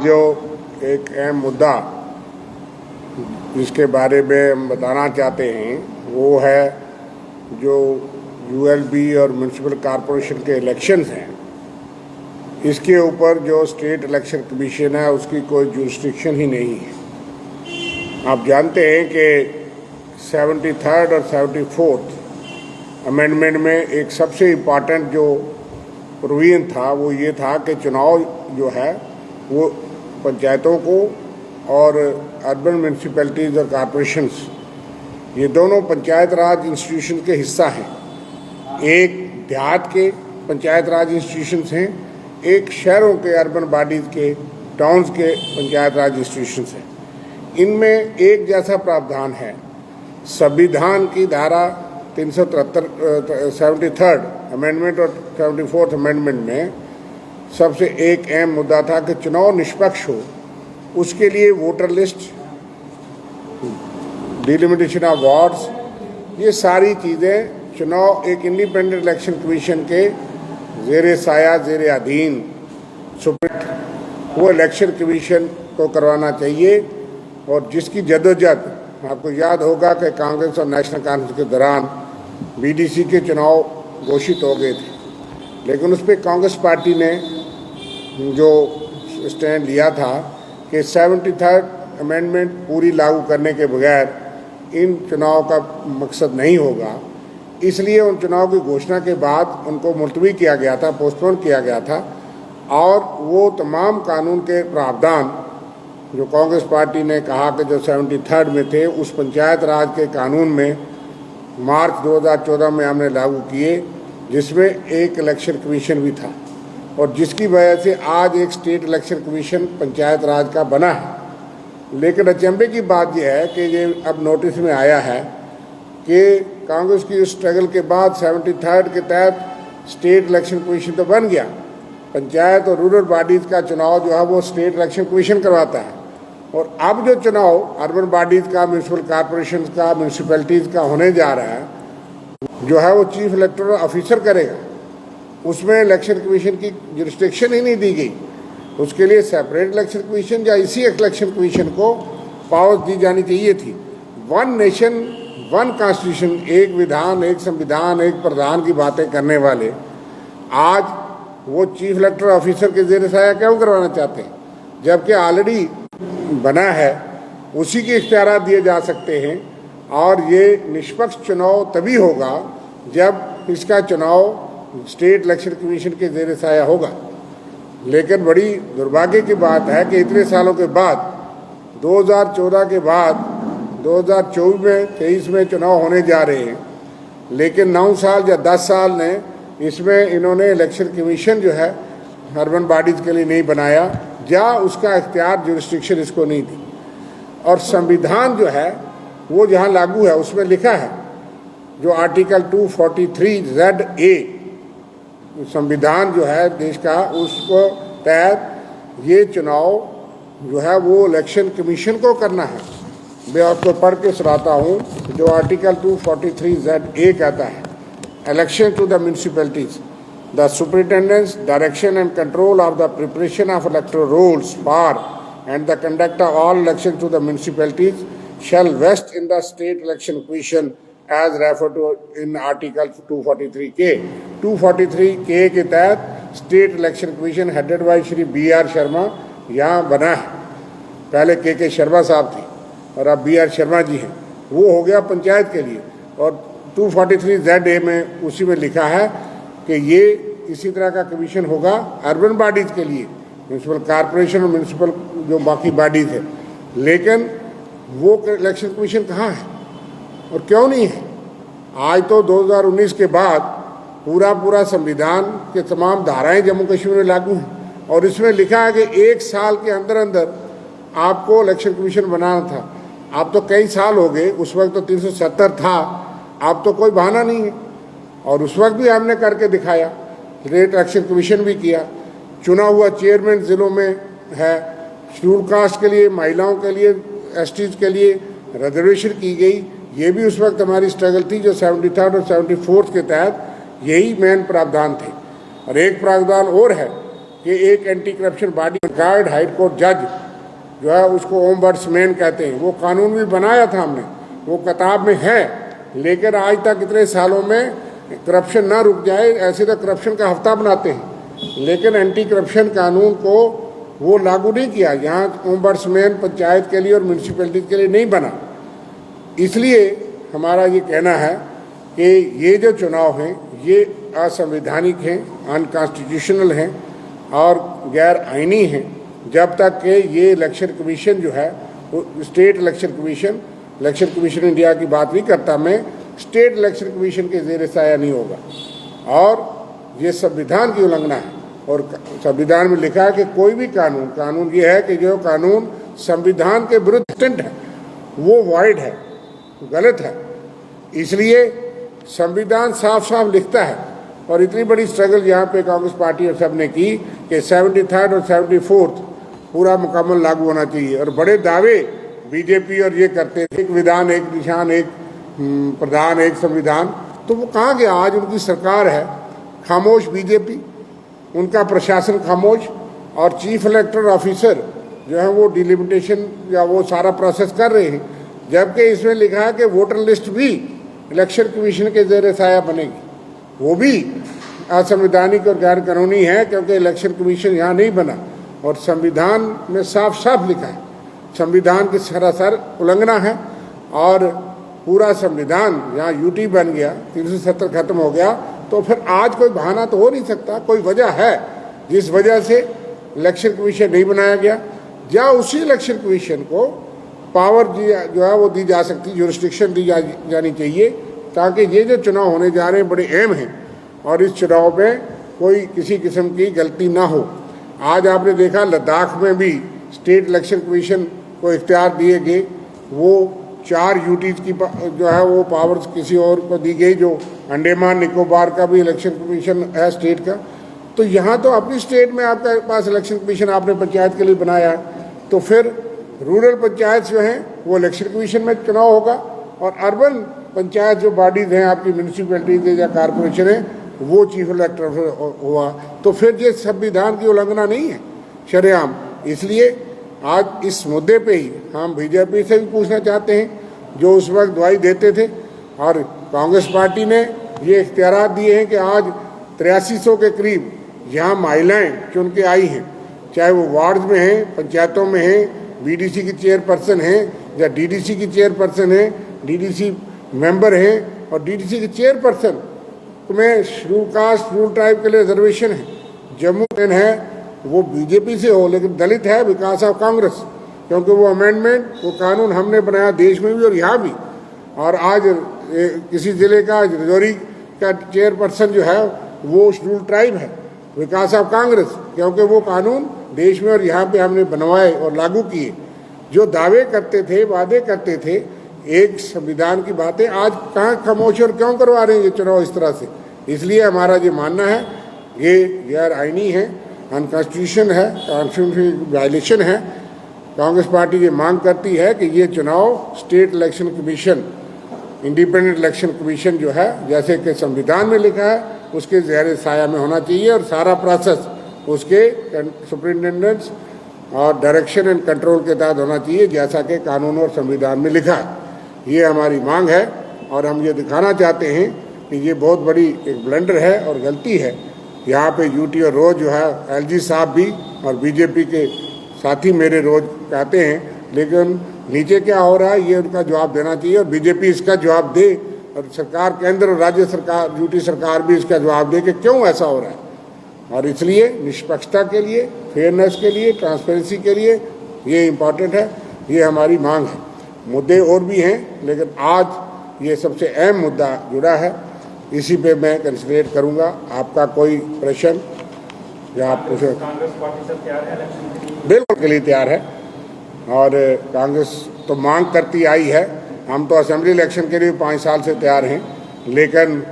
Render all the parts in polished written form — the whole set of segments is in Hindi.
जो एक अहम मुद्दा जिसके बारे में हम बताना चाहते हैं वो है जो यूएलबी और म्यूनिसिपल कॉरपोरेशन के इलेक्शंस हैं, इसके ऊपर जो स्टेट इलेक्शन कमीशन है उसकी कोई जुरिस्डिक्शन ही नहीं है। आप जानते हैं कि 73rd और 74th अमेंडमेंट में एक सबसे इम्पॉर्टेंट जो प्रोविजन था वो ये था कि चुनाव जो है वो पंचायतों को और अर्बन म्यूनिसिपैलिटीज़ और कॉरपोरेशंस ये दोनों पंचायत राज इंस्टीट्यूशन के हिस्सा हैं। एक देहात के पंचायत राज इंस्टीट्यूशंस हैं, एक शहरों के अर्बन बॉडीज़ के टाउन्स के पंचायत राज इंस्टीट्यूशंस हैं। इनमें एक जैसा प्रावधान है। संविधान की धारा 373 73rd अमेंडमेंट और 74th अमेंडमेंट में सबसे एक अहम मुद्दा था कि चुनाव निष्पक्ष हो, उसके लिए voter list, delimitation of wards, ये सारी चीज़ें चुनाव एक इंडिपेंडेंट इलेक्शन कमीशन के ज़ेर साया ज़ेर अधीन वो इलेक्शन कमीशन को करवाना चाहिए। और जिसकी जदोजहद आपको याद होगा कि कांग्रेस और नेशनल कॉन्फ्रेंस के दौरान बीडीसी के चुनाव घोषित हो गए थे, लेकिन उस पर कांग्रेस पार्टी ने जो स्टैंड लिया था कि 73rd अमेंडमेंट पूरी लागू करने के बगैर इन चुनाव का मकसद नहीं होगा, इसलिए उन चुनाव की घोषणा के बाद उनको मुलतवी किया गया था, पोस्टपोन किया गया था। और वो तमाम कानून के प्रावधान जो कांग्रेस पार्टी ने कहा कि जो 73rd में थे उस पंचायत राज के कानून में मार्च 2014 में हमने लागू किए, जिसमें एक इलेक्शन कमीशन भी था और जिसकी वजह से आज एक स्टेट इलेक्शन कमीशन पंचायत राज का बना है। लेकिन अचंभे की बात यह है कि ये अब नोटिस में आया है कि कांग्रेस की स्ट्रगल के बाद 73rd के तहत स्टेट इलेक्शन कमीशन तो बन गया, पंचायत और रूरल बॉडीज़ का चुनाव जो है वो स्टेट इलेक्शन कमीशन करवाता है। और अब जो चुनाव अर्बन बॉडीज़ का, म्यूनिसिपल कॉरपोरेशन का, म्यूनिसिपैलिटीज़ का होने जा रहा है जो है वो चीफ इलेक्टोरल ऑफिसर करेगा, उसमें इलेक्शन कमीशन की जुरिस्डिक्शन ही नहीं दी गई। उसके लिए सेपरेट इलेक्शन कमीशन या इसी इलेक्शन कमीशन को पावर्स दी जानी चाहिए थी। वन नेशन वन कॉन्स्टिट्यूशन, एक विधान, एक संविधान, एक प्रधान की बातें करने वाले आज वो चीफ इलेक्टोरल ऑफिसर के ज़ेर साया क्यों करवाना चाहते हैं, जबकि ऑलरेडी बना है, उसी के इख्तियार दिए जा सकते हैं। और ये निष्पक्ष चुनाव तभी होगा जब इसका चुनाव स्टेट इलेक्शन कमीशन के ज़ेर साया होगा। लेकिन बड़ी दुर्भाग्य की बात है कि इतने सालों के बाद 2014 के बाद 2024 में 23 में चुनाव होने जा रहे हैं, लेकिन 9 साल या 10 साल ने इसमें इन्होंने इलेक्शन कमीशन जो है अर्बन बॉडीज़ के लिए नहीं बनाया या उसका इख्तियार जुरिस्डिक्शन इसको नहीं दी। और संविधान जो है वो जहाँ लागू है उसमें लिखा है, जो आर्टिकल 243ZA संविधान जो है देश का, उसको तहत ये चुनाव जो है वो इलेक्शन कमीशन को करना है। मैं आपको पढ़ के सुनाता हूँ जो आर्टिकल 243ZA कहता है, election to the municipalities, the superintendence, direction and control of the preparation of electoral rolls for and the conduct of all election to the municipalities shall vest in the state election commission as referred to in article 243K। 243K के तहत state election commission headed by Shri BR Sharma यहाँ बना है। पहले के शर्मा साहब थे और अब BR शर्मा जी हैं, वो हो गया पंचायत के लिए। और 243ZA में उसी में लिखा है कि ये इसी तरह का कमीशन होगा अर्बन बॉडीज़ के लिए, म्यूनिसिपल कॉरपोरेशन और म्यूनिसिपल जो बाकी बॉडीज़ है। लेकिन वो इलेक्शन कमीशन कहाँ है और क्यों नहीं है? आज तो 2019 के बाद पूरा संविधान के तमाम धाराएं जम्मू कश्मीर में लागू हैं और इसमें लिखा है कि 1 साल के अंदर अंदर आपको इलेक्शन कमीशन बनाना था। अब तो कई साल हो गए, उस वक्त तो 370 था, अब तो कोई बहाना नहीं है। और उस वक्त भी हमने करके दिखाया, स्टेट इलेक्शन कमीशन भी किया, चुना हुआ चेयरमैन ज़िलों में है, शेड्यूल कास्ट के लिए, महिलाओं के लिए, एसटीज के लिए रिजर्वेशन की गई। ये भी उस वक्त हमारी स्ट्रगल थी जो 73rd और 74th के तहत यही मेन प्रावधान थे। और एक प्रावधान और है कि एक anti corruption body retired high court जज जो है उसको ओम्बड्समैन कहते हैं, वो कानून भी बनाया था हमने, वो किताब में है, लेकिन आज तक इतने सालों में करप्शन ना रुक जाए, ऐसे तो करप्शन का हफ्ता बनाते हैं, लेकिन एंटी करप्शन कानून को वो लागू नहीं किया। यहाँ ओम्बड्समैन पंचायत के लिए और म्यूनसिपैलिटी के लिए नहीं बना। इसलिए हमारा ये कहना है कि ये जो चुनाव हैं ये असंवैधानिक हैं, अनकॉन्स्टिट्यूशनल हैं और गैर आइनी हैं, जब तक कि ये इलेक्शन कमीशन जो है वो स्टेट इलेक्शन कमीशन इंडिया की बात नहीं करता मैं, स्टेट इलेक्शन कमीशन के ज़ेर साया नहीं होगा। और ये संविधान की उल्लंघना है, और संविधान में लिखा है कि कोई भी कानून ये है कि जो कानून संविधान के विरुद्ध है वो वाइड है, गलत है। इसलिए संविधान साफ साफ लिखता है, और इतनी बड़ी स्ट्रगल यहाँ पे कांग्रेस पार्टी और सब ने की कि 73rd और 74th पूरा मुकम्मल लागू होना चाहिए, और बड़े दावे बीजेपी और ये करते थे, एक विधान एक निशान एक प्रधान एक संविधान, तो वो कहाँ गया? आज उनकी सरकार है, खामोश बीजेपी, उनका प्रशासन खामोश, और चीफ इलेक्टोरल ऑफिसर जो है वो डिलिमिटेशन या वो सारा प्रोसेस कर रहे हैं, जबकि इसमें लिखा है कि वोटर लिस्ट भी इलेक्शन कमीशन के ज़ेर साया बनेगी, वो भी असंवैधानिक और गैर कानूनी है, क्योंकि इलेक्शन कमीशन यहाँ नहीं बना। और संविधान में साफ साफ लिखा है, संविधान की सरासर उल्लंघना है, और पूरा संविधान यहाँ यूटी बन गया, 370 खत्म हो गया, तो फिर आज कोई बहाना तो हो नहीं सकता, कोई वजह है जिस वजह से इलेक्शन कमीशन नहीं बनाया गया, या उसी इलेक्शन कमीशन को पावर जो है वो दी जा सकती, जुरिस्डिक्शन दी जानी चाहिए, ताकि ये जो चुनाव होने जा रहे हैं बड़े अहम हैं, और इस चुनाव में कोई किसी किस्म की गलती ना हो। आज आपने देखा लद्दाख में भी स्टेट इलेक्शन कमीशन को इख्तियार दिए गए, वो 4 यूटीज की जो है वो पावर्स किसी और को दी गई, जो अंडमान निकोबार का भी इलेक्शन कमीशन है स्टेट का। तो यहाँ तो अपनी स्टेट में आपके पास इलेक्शन कमीशन आपने पंचायत के लिए बनाया है, तो फिर रूरल पंचायत जो हैं वो इलेक्शन कमीशन में चुनाव होगा, और अर्बन पंचायत जो बॉडीज हैं आपकी म्यूनसिपैलिटीज या कारपोरेशन है वो चीफ इलेक्टर हुआ। तो फिर ये संविधान की उल्लंघना नहीं है शरेआम। इसलिए आज इस मुद्दे पे ही हम बीजेपी से भी पूछना चाहते हैं, जो उस वक्त दवाई देते थे, और कांग्रेस पार्टी ने ये इख्तियारात दिए हैं कि आज 8300 के करीब यहाँ महिलाएं चुन के आई हैं, चाहे वो वार्ड में हैं, पंचायतों में हैं, बीडीसी की चेयरपर्सन हैं या डीडीसी की चेयरपर्सन हैं, डीडीसी मेंबर हैं, और डीडीसी की चेयरपर्सन में शेड्यूल कास्ट शेड्यूल ट्राइब के लिए रिजर्वेशन है। जम्मू है वो बीजेपी से हो, लेकिन दलित है विकास ऑफ कांग्रेस, क्योंकि वो अमेंडमेंट वो कानून हमने बनाया देश में भी और यहाँ भी। और आज किसी ज़िले का राजौरी का चेयरपर्सन जो है वो शेड्यूल ट्राइब है, विकास ऑफ कांग्रेस, क्योंकि वो कानून देश में और यहाँ पे हमने बनवाए और लागू किए। जो दावे करते थे, वादे करते थे, एक संविधान की बातें आज कहाँ खामोश और क्यों करवा रहे हैं ये चुनाव इस तरह से। इसलिए हमारा ये मानना है ये गैर आइनी है, अनकॉन्स्टिट्यूशन है, कॉन्स्टिट्यूशन वायलेशन है। कांग्रेस पार्टी ये मांग करती है कि ये चुनाव state election commission, independent election commission जो है, जैसे कि संविधान में लिखा है, उसके ज़ेर साया में होना चाहिए, और सारा प्रोसेस उसके सुपरिटेंडेंट्स और डायरेक्शन एंड कंट्रोल के तहत होना चाहिए, जैसा कि कानून और संविधान में लिखा है। ये हमारी मांग है, और हम ये दिखाना चाहते हैं कि ये बहुत बड़ी एक ब्लंडर है और गलती है। यहाँ पे यूटी और रोज जो है एलजी साहब भी और बीजेपी के साथी मेरे रोज कहते हैं, लेकिन नीचे क्या हो रहा है ये उनका जवाब देना चाहिए, और बीजेपी इसका जवाब दे, और सरकार केंद्र और राज्य सरकार यूटी सरकार भी इसका जवाब दे कि क्यों ऐसा हो रहा है। और इसलिए निष्पक्षता के लिए, फेयरनेस के लिए, ट्रांसपेरेंसी के लिए ये इम्पॉर्टेंट है, ये हमारी मांग है। मुद्दे और भी हैं, लेकिन आज ये सबसे अहम मुद्दा जुड़ा है, इसी पे मैं कंसंट्रेट करूंगा। आपका कोई प्रश्न या आप पूछे? कांग्रेस पार्टी सब तैयार है इलेक्शन के लिए? बिल्कुल के लिए तैयार है, और कांग्रेस तो मांग करती आई है। हम तो असेंबली इलेक्शन के लिए 5 साल से तैयार हैं, लेकिन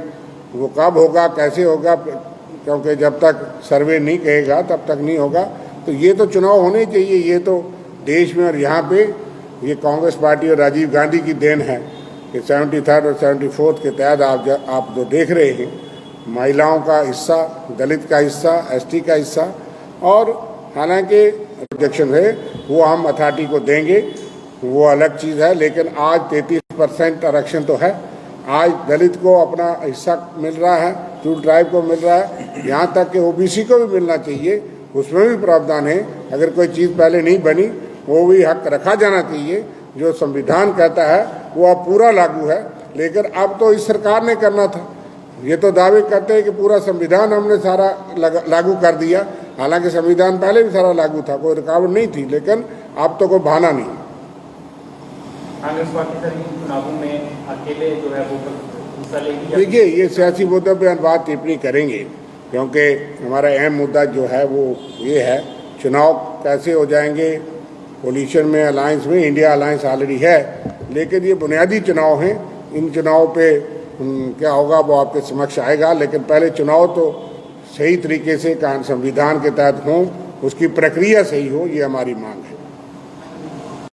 वो कब होगा, कैसे होगा, क्योंकि जब तक सर्वे नहीं कहेगा तब तक नहीं होगा। तो ये तो चुनाव होने चाहिए, ये तो देश में और यहाँ पे ये कांग्रेस पार्टी और राजीव गांधी की देन है कि 73rd और 74th के तहत आप जो देख रहे हैं, महिलाओं का हिस्सा, दलित का हिस्सा, एसटी का हिस्सा, और हालांकि ऑब्जेक्शन है वो हम अथॉरिटी को देंगे, वो अलग चीज़ है, लेकिन आज 33% आरक्षण तो है। आज दलित को अपना हिस्सा मिल रहा है, शेड्यूल ट्राइब को मिल रहा है, यहाँ तक कि ओबीसी को भी मिलना चाहिए, उसमें भी प्रावधान है। अगर कोई चीज़ पहले नहीं बनी वो भी हक रखा जाना चाहिए। जो संविधान कहता है वो अब पूरा लागू है, लेकिन अब तो इस सरकार ने करना था। ये तो दावे करते हैं कि पूरा संविधान हमने सारा लागू कर दिया, हालांकि संविधान पहले भी सारा लागू था, कोई रुकावट नहीं थी, लेकिन अब तो कोई बहाना नहीं। कांग्रेस पार्टी सर इन चुनावों में अकेले जो है वो हिस्सा लेगी? देखिए, ये सियासी मुद्दों पर बात टिप्पणी करेंगे, क्योंकि हमारा अहम मुद्दा जो है वो ये है चुनाव कैसे हो जाएंगे। कोलिशन में, अलायंस में इंडिया अलायंस ऑलरेडी है, लेकिन ये बुनियादी चुनाव हैं। इन चुनाव पे क्या होगा वो आपके समक्ष आएगा, लेकिन पहले चुनाव तो सही तरीके से संविधान के तहत हों, उसकी प्रक्रिया सही हो, ये हमारी मांग है।